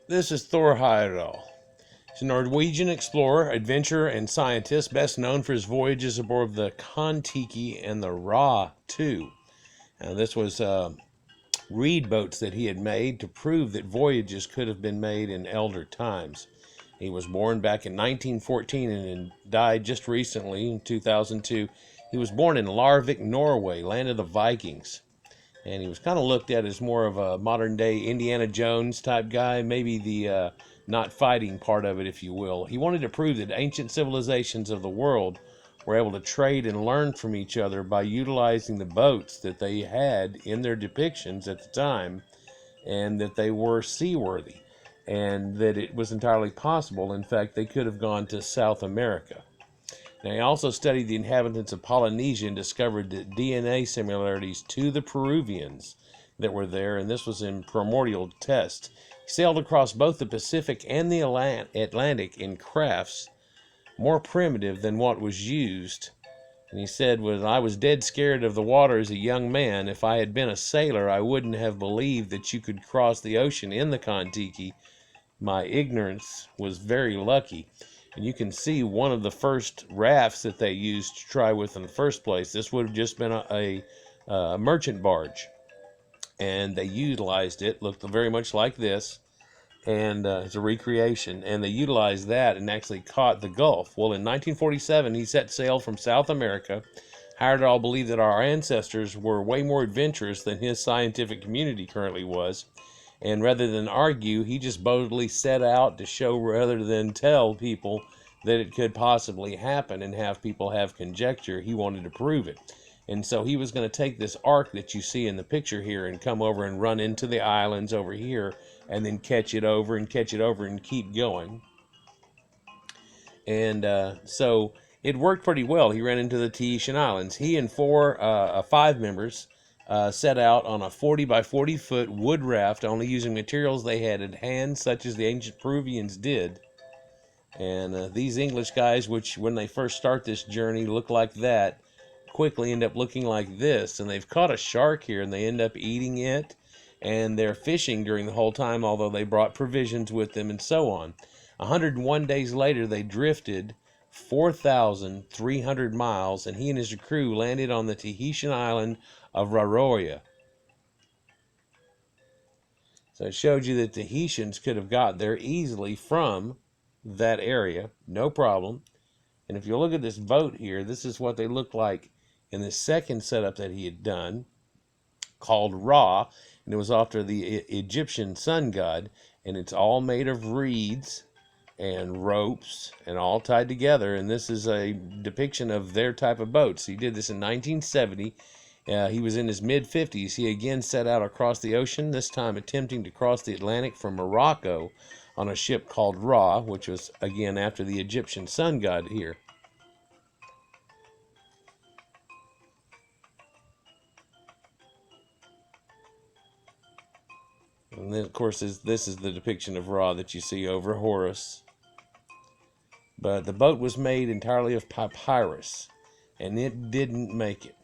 This is Thor Heyerdahl. He's a Norwegian explorer, adventurer, and scientist, best known for his voyages aboard the Kon-Tiki and the Ra-2. Now, this was reed boats that he had made to prove that voyages could have been made in elder times. He was born back in 1914 and died just recently in 2002. He was born in Larvik, Norway, land of the Vikings. And he was kind of looked at as more of a modern day Indiana Jones type guy, maybe the not fighting part of it, if you will. He wanted to prove that ancient civilizations of the world were able to trade and learn from each other by utilizing the boats that they had in their depictions at the time, and that they were seaworthy, and that it was entirely possible. In fact, they could have gone to South America. Now, he also studied the inhabitants of Polynesia and discovered DNA similarities to the Peruvians that were there, and this was in primordial tests. He sailed across both the Pacific and the Atlantic in crafts more primitive than what was used. And he said, "When I was dead scared of the water as a young man, if I had been a sailor, I wouldn't have believed that you could cross the ocean in the Kon-Tiki. My ignorance was very lucky." And you can see one of the first rafts that they used to try with in the first place. This would have just been a merchant barge, and they utilized it. Looked very much like this, and it's a recreation. And they utilized that and actually caught the Gulf. Well, in 1947, he set sail from South America. Heyerdahl believed that our ancestors were way more adventurous than his scientific community currently was. And rather than argue, he just boldly set out to show rather than tell people that it could possibly happen and have people have conjecture. He wanted to prove it. And so he was going to take this ark that you see in the picture here and come over and run into the islands over here and then catch it over and catch it over and keep going. And so it worked pretty well. He ran into the Tahitian Islands. He and five members set out on a 40 by 40 foot wood raft, only using materials they had at hand, such as the ancient Peruvians did. And these English guys, which when they first start this journey look like that, quickly end up looking like this. And they've caught a shark here and they end up eating it. And they're fishing during the whole time, although they brought provisions with them and so on. 101 days later, they drifted 4,300 miles, and he and his crew landed on the Tahitian island of Raroia. So it showed you that the Tahitians could have got there easily from that area, no problem. And if you look at this boat here, this is what they look like in the second setup that he had done, called Ra, and it was after the Egyptian sun god, and it's all made of reeds and ropes and all tied together. And this is a depiction of their type of boats. He did this in 1970. He was in his mid-50s. He again set out across the ocean, this time attempting to cross the Atlantic from Morocco on a ship called Ra, which was again after the Egyptian sun god here. And then, of course, this is the depiction of Ra that you see over Horus. But the boat was made entirely of papyrus, and it didn't make it.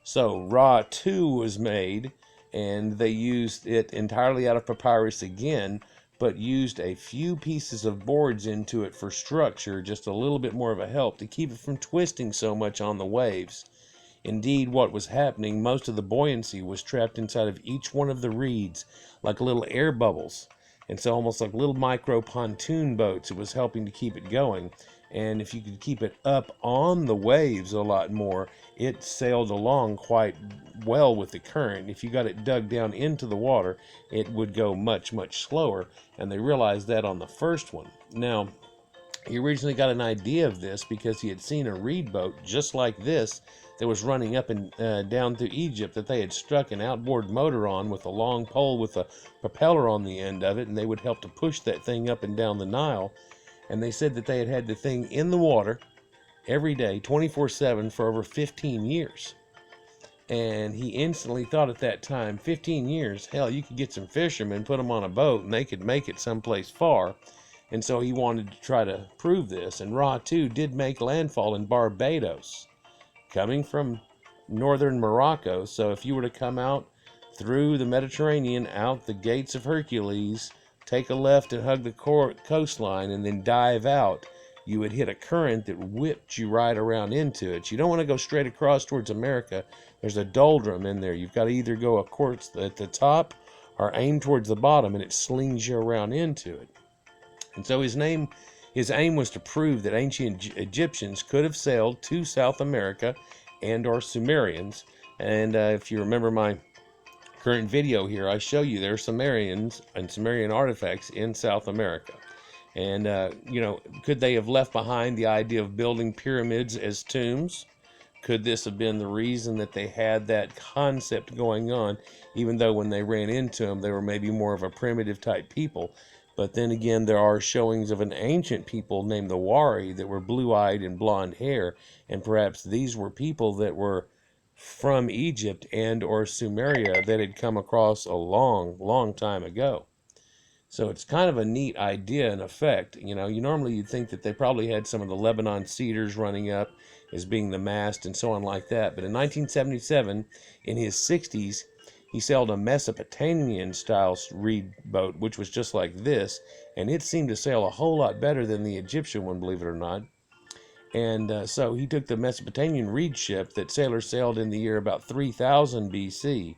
So Ra 2 was made, and they used it entirely out of papyrus again, but used a few pieces of boards into it for structure, just a little bit more of a help to keep it from twisting so much on the waves. Indeed, what was happening, most of the buoyancy was trapped inside of each one of the reeds, like little air bubbles. And so almost like little micro pontoon boats, it was helping to keep it going. And if you could keep it up on the waves a lot more, it sailed along quite well with the current. If you got it dug down into the water, it would go much, much slower. And they realized that on the first one. Now, he originally got an idea of this because he had seen a reed boat just like this that was running up and down through Egypt that they had struck an outboard motor on with a long pole with a propeller on the end of it, and they would help to push that thing up and down the Nile. And they said that they had had the thing in the water every day, 24/7, for over 15 years. And he instantly thought at that time, 15 years, hell, you could get some fishermen, put them on a boat, and they could make it someplace far. And so he wanted to try to prove this. And Ra 2 did make landfall in Barbados, coming from northern Morocco. So if you were to come out through the Mediterranean, out the gates of Hercules, take a left and hug the coastline and then dive out, you would hit a current that whipped you right around into it. You don't want to go straight across towards America. There's a doldrum in there. You've got to either go, of course, at the top or aim towards the bottom, and it slings you around into it. And so his aim was to prove that ancient Egyptians could have sailed to South America and or Sumerians. And if you remember my current video here, I show you there are Sumerians and Sumerian artifacts in South America. And, could they have left behind the idea of building pyramids as tombs? Could this have been the reason that they had that concept going on, even though when they ran into them, they were maybe more of a primitive type people? But then again, there are showings of an ancient people named the Wari that were blue-eyed and blonde hair, and perhaps these were people that were from Egypt and or Sumeria that had come across a long, long time ago. So it's kind of a neat idea and effect. You'd think that they probably had some of the Lebanon cedars running up as being the mast and so on like that. But in 1977, in his 60s, he sailed a Mesopotamian-style reed boat, which was just like this, and it seemed to sail a whole lot better than the Egyptian one, believe it or not. And so he took the Mesopotamian reed ship that sailors sailed in the year about 3000 BC,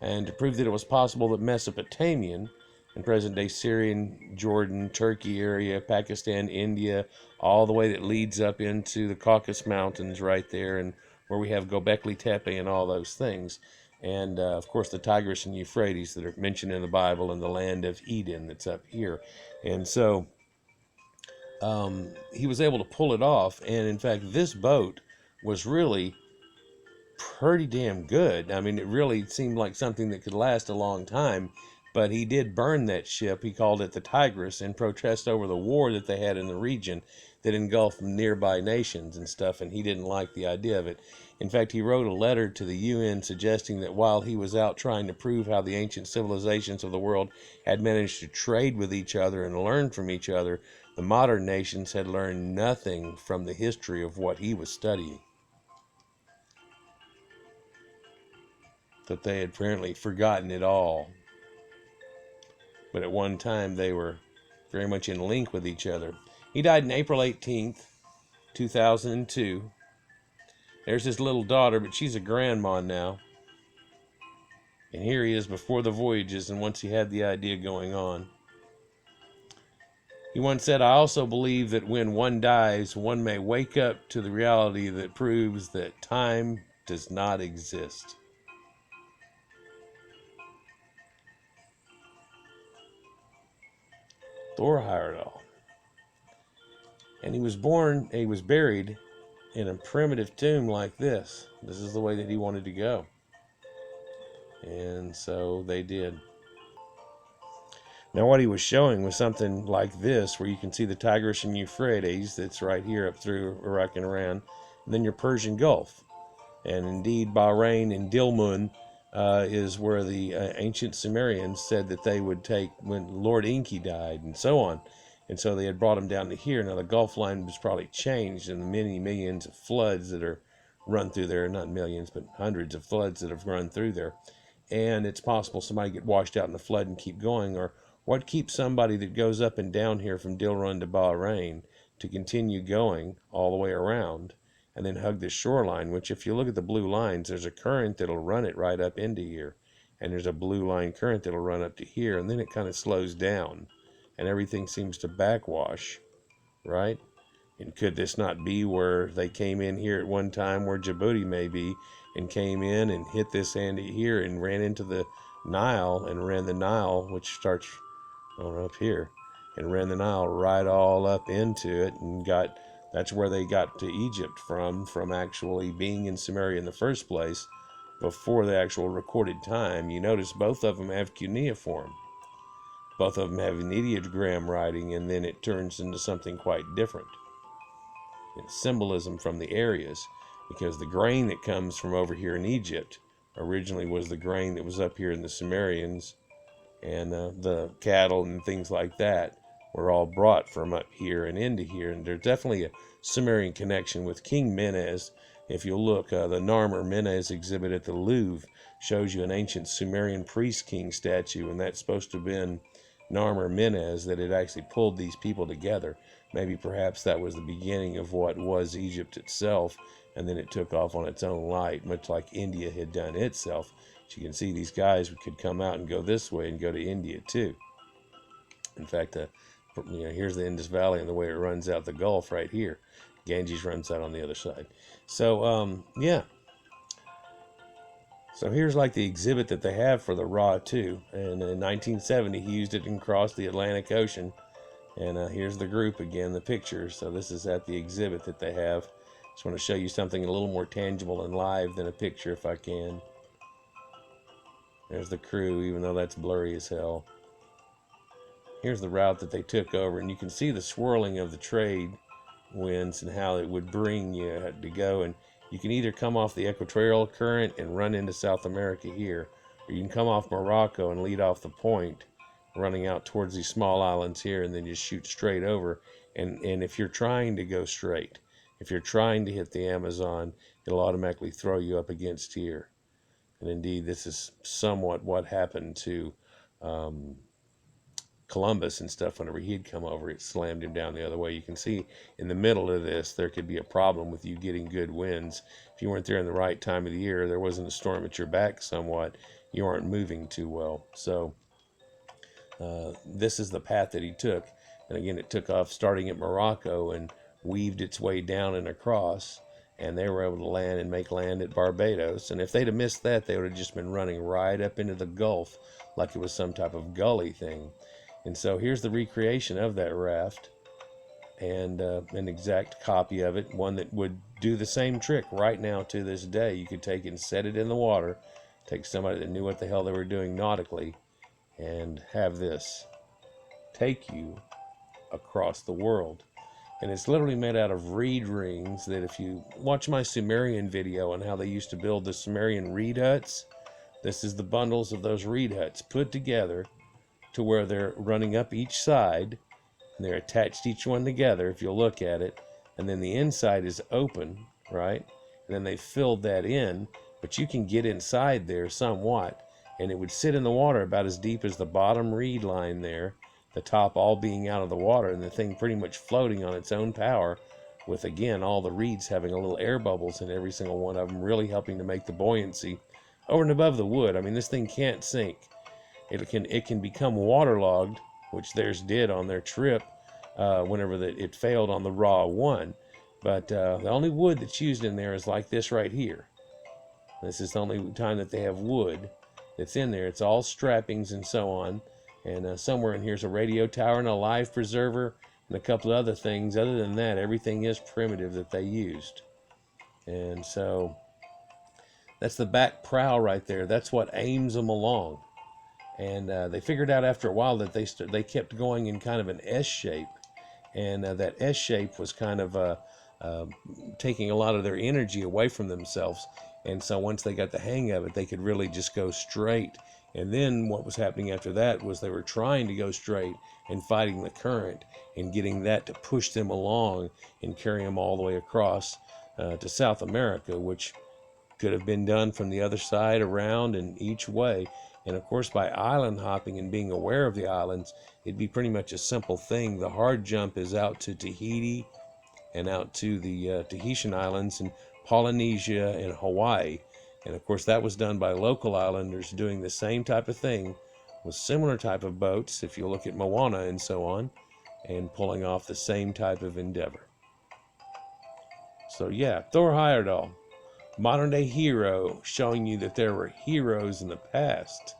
and to prove that it was possible that Mesopotamian, in present-day Syrian, Jordan, Turkey area, Pakistan, India, all the way that leads up into the Caucasus Mountains right there, and where we have Göbekli Tepe and all those things. And, of course, the Tigris and Euphrates that are mentioned in the Bible, and the land of Eden that's up here. And so he was able to pull it off. And, in fact, this boat was really pretty damn good. I mean, it really seemed like something that could last a long time. But he did burn that ship. He called it the Tigris in protest over the war that they had in the region that engulfed nearby nations and stuff, and he didn't like the idea of it. In fact, he wrote a letter to the UN suggesting that while he was out trying to prove how the ancient civilizations of the world had managed to trade with each other and learn from each other, the modern nations had learned nothing from the history of what he was studying. That they had apparently forgotten it all. But at one time, they were very much in link with each other. He died on April 18th, 2002. There's his little daughter, but she's a grandma now. And here he is before the voyages and once he had the idea going on. He once said, "I also believe that when one dies, one may wake up to the reality that proves that time does not exist." Thor Heyerdahl. And he was buried in a primitive tomb like this. This is the way that he wanted to go. And so they did. Now what he was showing was something like this, where you can see the Tigris and Euphrates that's right here up through Iraq and Iran, and then your Persian Gulf. And indeed, Bahrain and Dilmun is where the ancient Sumerians said that they would take when Lord Enki died, and so on. And so they had brought him down to here. Now the Gulf line was probably changed, and the many millions of floods that are run through there, not millions, but hundreds of floods that have run through there. And it's possible somebody get washed out in the flood and keep going, or what keeps somebody that goes up and down here from Dilrun to Bahrain to continue going all the way around and then hug the shoreline, which if you look at the blue lines, there's a current that'll run it right up into here. And there's a blue line current that'll run up to here, and then it kind of slows down. And everything seems to backwash, right? And could this not be where they came in here at one time, where Djibouti may be, and came in and hit this end here and ran into the Nile, and ran the Nile, which starts up here, and ran the Nile right all up into it, and that's where they got to Egypt from actually being in Sumeria in the first place, before the actual recorded time. You notice both of them have cuneiform. Both of them have an ideogram writing, and then it turns into something quite different. It's symbolism from the areas, because the grain that comes from over here in Egypt originally was the grain that was up here in the Sumerians, and the cattle and things like that were all brought from up here and into here. And there's definitely a Sumerian connection with King Menes. If you look, the Narmer Menes exhibit at the Louvre shows you an ancient Sumerian priest king statue, and that's supposed to have been Narmer Menez that had actually pulled these people together. Maybe perhaps that was the beginning of what was Egypt itself, and then it took off on its own light, much like India had done itself. As you can see, these guys could come out and go this way and go to India too. In fact, here's the Indus Valley and the way it runs out the Gulf right here. Ganges runs out on the other side. So, yeah. So here's like the exhibit that they have for the Ra too. And in 1970, he used it and crossed the Atlantic Ocean. And here's the group again, the pictures. So this is at the exhibit that they have. Just want to show you something a little more tangible and live than a picture if I can. There's the crew, even though that's blurry as hell. Here's the route that they took over, and you can see the swirling of the trade winds and how it would bring you to go. And you can either come off the equatorial current and run into South America here, or you can come off Morocco and lead off the point, running out towards these small islands here, and then just shoot straight over. And if you're trying to go straight, if you're trying to hit the Amazon, it'll automatically throw you up against here. And indeed, this is somewhat what happened to Columbus and stuff. Whenever he'd come over, it slammed him down the other way. You can see in the middle of this, there could be a problem with you getting good winds. If you weren't there in the right time of the year, there wasn't a storm at your back somewhat, you aren't moving too well. So this is the path that he took. And again, it took off starting at Morocco and weaved its way down and across, and they were able to land and make land at Barbados. And if they'd have missed that, they would have just been running right up into the Gulf like it was some type of gully thing. And so here's the recreation of that raft, and an exact copy of it, one that would do the same trick right now to this day. You could take it and set it in the water, take somebody that knew what the hell they were doing nautically, and have this take you across the world. And it's literally made out of reed rings that, if you watch my Sumerian video on how they used to build the Sumerian reed huts, this is the bundles of those reed huts put together to where they're running up each side, and they're attached each one together if you'll look at it, and then the inside is open, right? And then they filled that in, but you can get inside there somewhat, and it would sit in the water about as deep as the bottom reed line there, the top all being out of the water, and the thing pretty much floating on its own power, with again all the reeds having a little air bubbles in every single one of them, really helping to make the buoyancy over and above the wood. I mean, this thing can't sink. It can become waterlogged, which theirs did on their trip whenever it failed on the Ra One. But the only wood that's used in there is like this right here. This is the only time that they have wood that's in there. It's all strappings and so on. And somewhere in here's a radio tower and a life preserver and a couple of other things. Other than that, everything is primitive that they used. And so that's the back prow right there. That's what aims them along. And they figured out after a while that they kept going in kind of an S shape, and that S shape was kind of taking a lot of their energy away from themselves. And so once they got the hang of it, they could really just go straight. And then what was happening after that was they were trying to go straight and fighting the current and getting that to push them along and carry them all the way across to South America, which could have been done from the other side, around, and each way. And of course, by island hopping and being aware of the islands, it'd be pretty much a simple thing. The hard jump is out to Tahiti and out to the Tahitian islands and Polynesia and Hawaii. And of course, that was done by local islanders doing the same type of thing with similar type of boats, if you look at Moana and so on, and pulling off the same type of endeavor. So yeah, Thor Heyerdahl, modern day hero, showing you that there were heroes in the past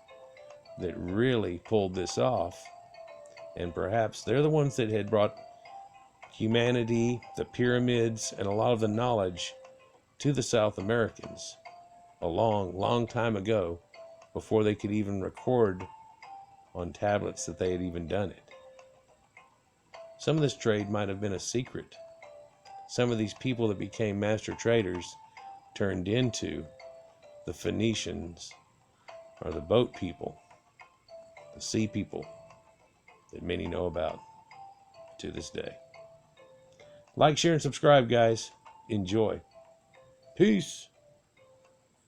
that really pulled this off, and perhaps they're the ones that had brought humanity, the pyramids, and a lot of the knowledge to the South Americans a long time ago, before they could even record on tablets that they had even done it. Some of this trade might have been a secret. Some of these people that became master traders turned into the Phoenicians, or the boat people, the sea people that many know about to this day. Like, share, and subscribe, guys. Enjoy. Peace.